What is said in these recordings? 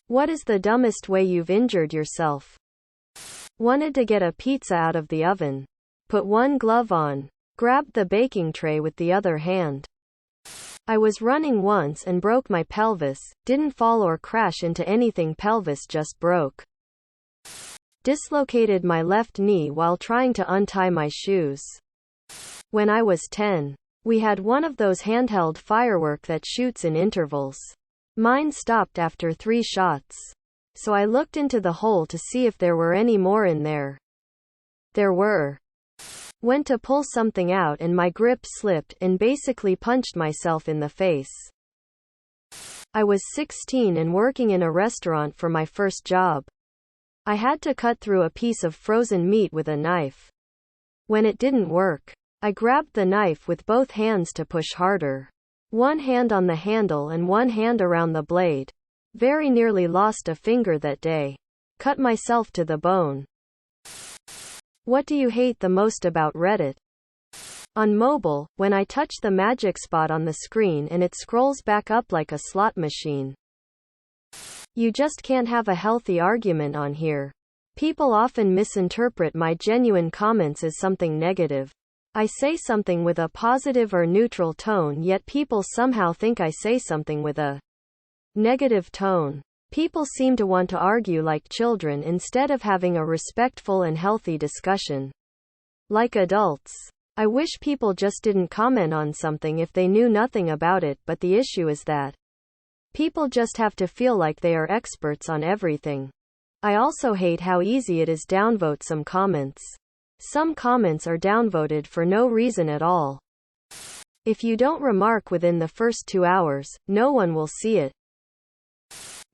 What is the dumbest way you've injured yourself? Wanted to get a pizza out of the oven. Put one glove on. Grabbed the baking tray with the other hand. I was running once and broke my pelvis. Didn't fall or crash into anything, pelvis just broke. Dislocated my left knee while trying to untie my shoes. When I was 10, we had one of those handheld firework that shoots in intervals. Mine stopped after 3 shots. So I looked into the hole to see if there were any more in there. There were. Went to pull something out and my grip slipped and basically punched myself in the face. I was 16 and working in a restaurant for my first job. I had to cut through a piece of frozen meat with a knife. When it didn't work, I grabbed the knife with both hands to push harder. One hand on the handle and one hand around the blade. Very nearly lost a finger that day. Cut myself to the bone. What do you hate the most about Reddit? On mobile, when I touch the magic spot on the screen and it scrolls back up like a slot machine. You just can't have a healthy argument on here. People often misinterpret my genuine comments as something negative. I say something with a positive or neutral tone, yet people somehow think I say something with a negative tone. People seem to want to argue like children instead of having a respectful and healthy discussion. Like adults. I wish people just didn't comment on something if they knew nothing about it, but the issue is that people just have to feel like they are experts on everything. I also hate how easy it is to downvote some comments. Some comments are downvoted for no reason at all. If you don't remark within the first 2 hours, no one will see it.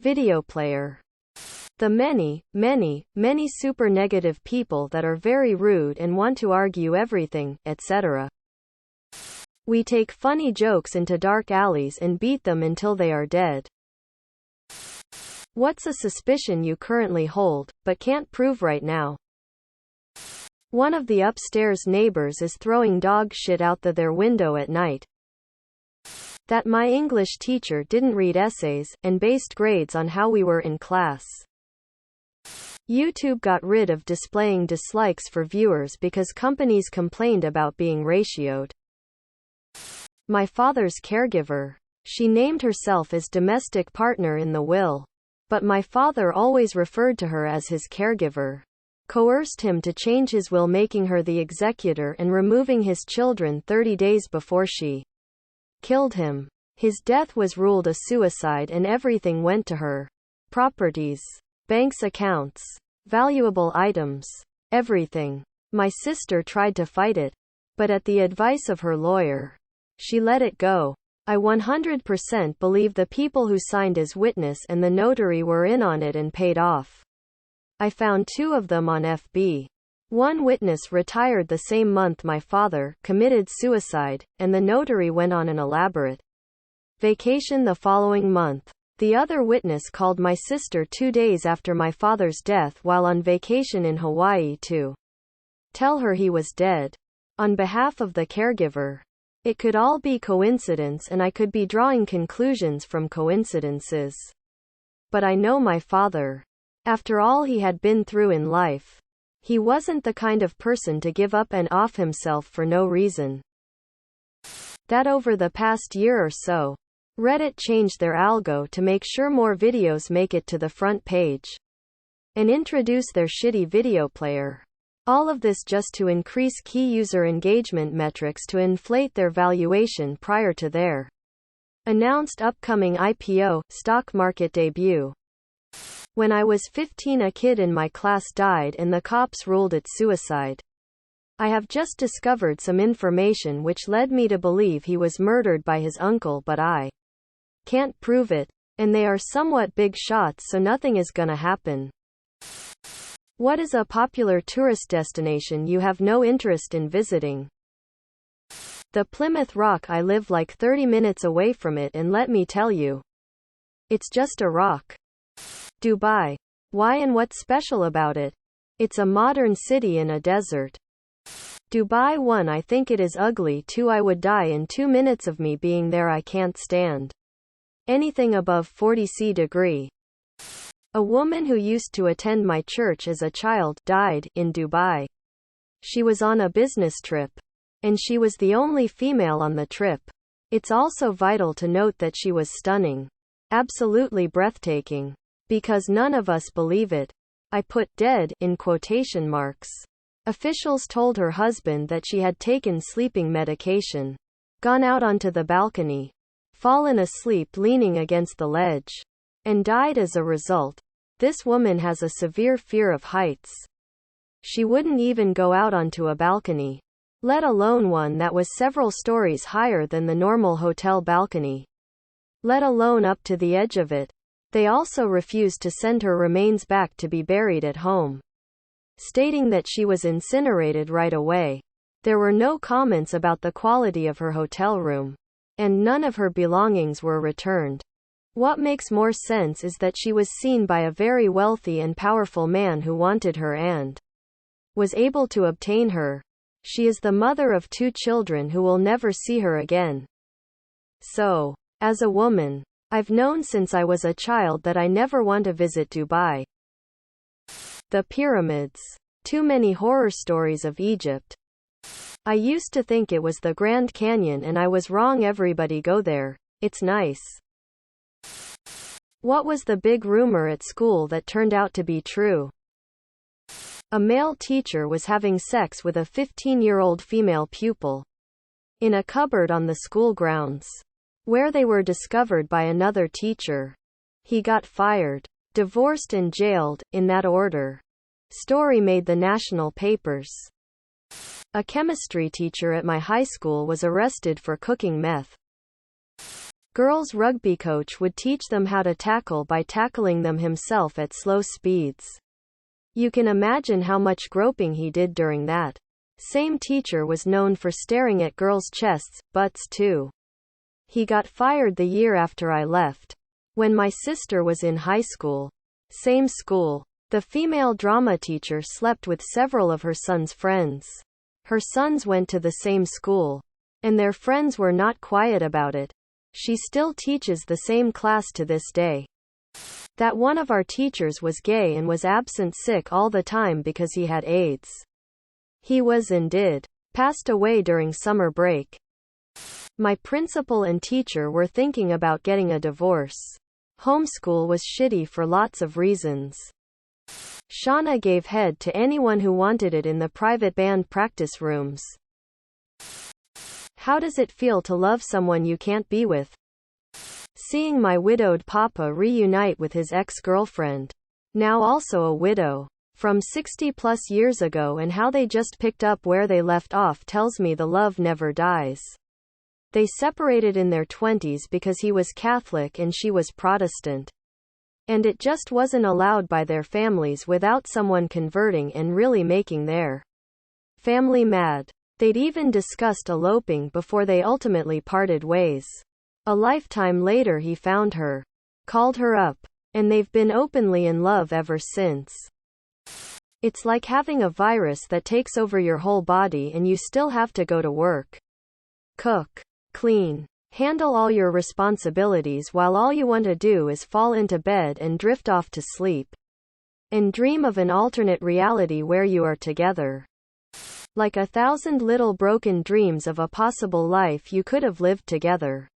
Video player. The many super negative people that are very rude and want to argue everything, etc. We take funny jokes into dark alleys and beat them until they are dead. What's a suspicion you currently hold, but can't prove right now? One of the upstairs neighbors is throwing dog shit out their window at night. That my English teacher didn't read essays, and based grades on how we were in class. YouTube got rid of displaying dislikes for viewers because companies complained about being ratioed. My father's caregiver. She named herself as domestic partner in the will. But my father always referred to her as his caregiver. Coerced him to change his will, making her the executor and removing his children 30 days before she killed him. His death was ruled a suicide and everything went to her. Properties, bank's accounts, valuable items, everything. My sister tried to fight it, but at the advice of her lawyer, she let it go. I 100% believe the people who signed as witness and the notary were in on it and paid off. I found 2 of them on FB. One witness retired the same month my father committed suicide, and the notary went on an elaborate vacation the following month. The other witness called my sister 2 days after my father's death while on vacation in Hawaii to tell her he was dead. On behalf of the caregiver. It could all be coincidence and I could be drawing conclusions from coincidences. But I know my father. After all he had been through in life, he wasn't the kind of person to give up and off himself for no reason. That over the past year or so, Reddit changed their algo to make sure more videos make it to the front page. And introduce their shitty video player. All of this just to increase key user engagement metrics to inflate their valuation prior to their announced upcoming IPO, stock market debut. When I was 15, a kid in my class died and the cops ruled it suicide. I have just discovered some information which led me to believe he was murdered by his uncle, but I can't prove it. And they are somewhat big shots, so nothing is gonna happen. What is a popular tourist destination you have no interest in visiting? The Plymouth Rock. I live like 30 minutes away from it, and let me tell you, it's just a rock. Dubai. Why and what's special about it? It's a modern city in a desert. Dubai. 1. I think it is ugly. 2. I would die in 2 minutes of me being there. I can't stand anything above 40°C. A woman who used to attend my church as a child died in Dubai. She was on a business trip, and she was the only female on the trip. It's also vital to note that she was stunning. Absolutely breathtaking. Because none of us believe it. I put dead in quotation marks. Officials told her husband that she had taken sleeping medication, gone out onto the balcony, fallen asleep leaning against the ledge, and died as a result. This woman has a severe fear of heights. She wouldn't even go out onto a balcony, let alone one that was several stories higher than the normal hotel balcony, let alone up to the edge of it. They also refused to send her remains back to be buried at home, stating that she was incinerated right away. There were no comments about the quality of her hotel room, and none of her belongings were returned. What makes more sense is that she was seen by a very wealthy and powerful man who wanted her and was able to obtain her. She is the mother of 2 children who will never see her again. So, as a woman, I've known since I was a child that I never want to visit Dubai. The pyramids. Too many horror stories of Egypt. I used to think it was the Grand Canyon and I was wrong. Everybody go there. It's nice. What was the big rumor at school that turned out to be true? A male teacher was having sex with a 15-year-old female pupil in a cupboard on the school grounds, where they were discovered by another teacher. He got fired, divorced and jailed, in that order. Story made the national papers. A chemistry teacher at my high school was arrested for cooking meth. Girls' rugby coach would teach them how to tackle by tackling them himself at slow speeds. You can imagine how much groping he did during that. Same teacher was known for staring at girls' chests, butts too. He got fired the year after I left. When my sister was in high school. Same school. The female drama teacher slept with several of her son's friends. Her sons went to the same school, and their friends were not quiet about it. She still teaches the same class to this day. That one of our teachers was gay and was absent sick all the time because he had AIDS. He was and did. Passed away during summer break. My principal and teacher were thinking about getting a divorce. Homeschool was shitty for lots of reasons. Shauna gave head to anyone who wanted it in the private band practice rooms. How does it feel to love someone you can't be with? Seeing my widowed papa reunite with his ex-girlfriend, now also a widow, from 60+ years ago, and how they just picked up where they left off tells me the love never dies. They separated in their 20s because he was Catholic and she was Protestant. And it just wasn't allowed by their families without someone converting and really making their family mad. They'd even discussed eloping before they ultimately parted ways. A lifetime later he found her, called her up, and they've been openly in love ever since. It's like having a virus that takes over your whole body and you still have to go to work, cook, clean, handle all your responsibilities while all you want to do is fall into bed and drift off to sleep. And dream of an alternate reality where you are together. Like 1,000 little broken dreams of a possible life you could have lived together.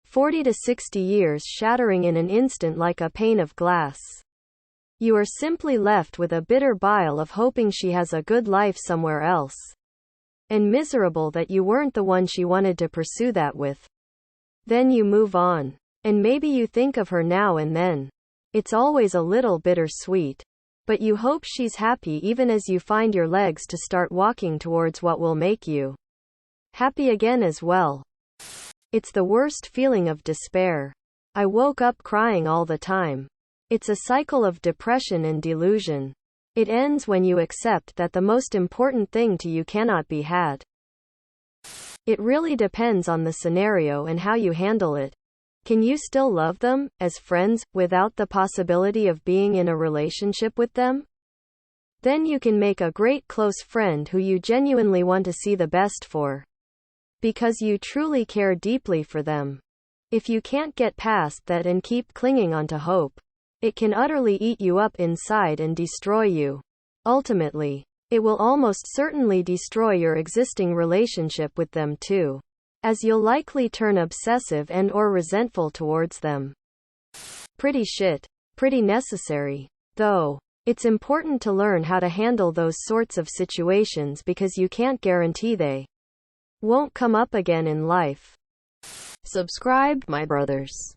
40 to 60 years shattering in an instant like a pane of glass. You are simply left with a bitter bile of hoping she has a good life somewhere else. And miserable that you weren't the one she wanted to pursue that with. Then you move on. And maybe you think of her now and then. It's always a little bittersweet. But you hope she's happy even as you find your legs to start walking towards what will make you happy again as well. It's the worst feeling of despair. I woke up crying all the time. It's a cycle of depression and delusion. It ends when you accept that the most important thing to you cannot be had. It really depends on the scenario and how you handle it. Can you still love them, as friends, without the possibility of being in a relationship with them? Then you can make a great close friend who you genuinely want to see the best for. Because you truly care deeply for them. If you can't get past that and keep clinging onto hope, It can utterly eat you up inside and destroy you. Ultimately, it will almost certainly destroy your existing relationship with them too, as you'll likely turn obsessive and/or resentful towards them. Pretty shit. Pretty necessary. Though, it's important to learn how to handle those sorts of situations because you can't guarantee they won't come up again in life. Subscribe, my brothers.